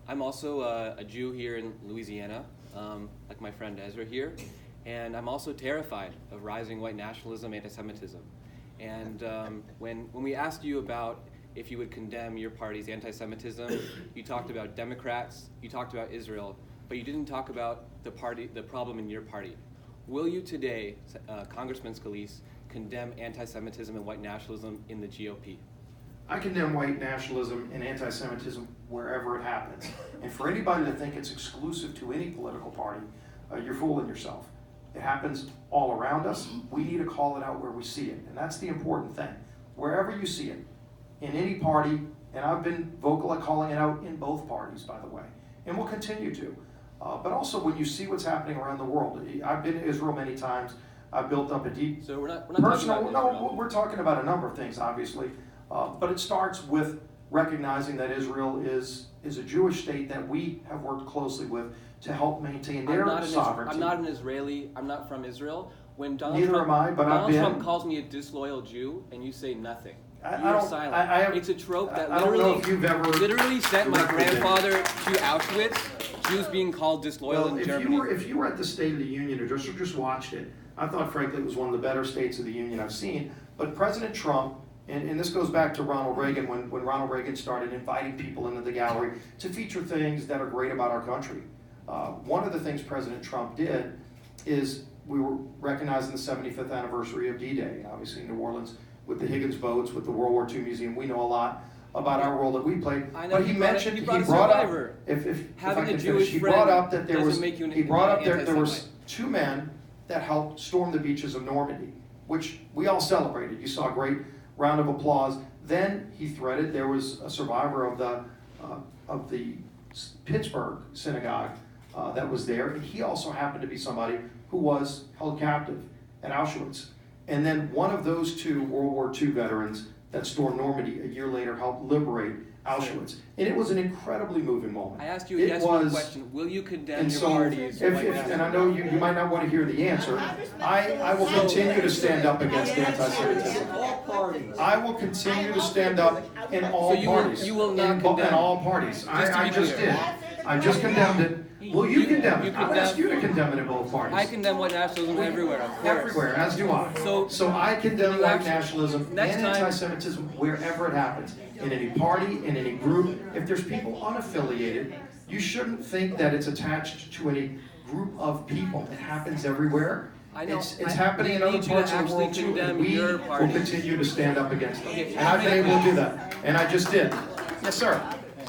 I'm also a Jew here in Louisiana, like my friend Ezra here, and I'm also terrified of rising white nationalism, anti-Semitism. And when we asked you about if you would condemn your party's anti-Semitism, you talked about Democrats, you talked about Israel, but you didn't talk about the problem in your party. Will you today, Congressman Scalise, condemn anti-Semitism and white nationalism in the GOP? I condemn white nationalism and anti-Semitism wherever it happens. And for anybody to think it's exclusive to any political party, you're fooling yourself. It happens all around us. We need to call it out where we see it. And that's the important thing. Wherever you see it, in any party, and I've been vocal at calling it out in both parties, by the way, and will continue to. But also when you see what's happening around the world. I've been to Israel many times. I've built up a deep So we're not personal, talking about Israel. no, we're talking about a number of things, obviously. But it starts with recognizing that Israel is a Jewish state that we have worked closely with to help maintain their sovereignty. I'm not an Israeli. I'm not from Israel. When Donald Neither Trump, am I, but Donald I've been. Trump calls me a disloyal Jew, and you say nothing. I You're don't- silent. I have- It's a trope that I don't know if you've ever literally sent my directed it. grandfather to Auschwitz. Jews being called disloyal Well, in Germany. if you were at the State of the Union or just watched it, I thought frankly it was one of the better states of the Union I've seen. But President Trump, and this goes back to Ronald Reagan, when Ronald Reagan started inviting people into the gallery to feature things that are great about our country. One of the things President Trump did is we were recognizing the 75th anniversary of D-Day, obviously in New Orleans, with the Higgins boats, with the World War II Museum. We know a lot about our role that we played. I know But he mentioned, he he brought a brought up, survivor. if I Having a can Jewish finish, he friend brought up that there doesn't was, make you an he brought up there was anti-Semite. 2 men that helped storm the beaches of Normandy, which we all celebrated. You saw a great round of applause. Then he threaded, there was a survivor of the Pittsburgh synagogue that was there, and he also happened to be somebody who was held captive at Auschwitz. And then one of those 2 World War II veterans that stormed Normandy a year later helped liberate Auschwitz. And it was an incredibly moving moment. I asked you a yes or no question. Will you condemn And your so, party's white and I know you might not want to hear the answer, I will continue to stand up against anti-Semitism. I will continue to stand up in all So parties. you will not in condemn. all parties. I just clear. did. I just condemned it. Will you condemn you it? I'll condemn- ask you to condemn it in both parties. I condemn white nationalism everywhere, of course. Everywhere, as do I. So I condemn you white actually- nationalism next and time- anti-Semitism wherever it happens. In any party, in any group. If there's people unaffiliated, you shouldn't think that it's attached to any group of people. It happens everywhere. I know. It's happening in other need you to parts of the actually world too, and condemn we your will party. continue to stand up against it. Okay, And I've been able to do that, and I just did. Yes, sir.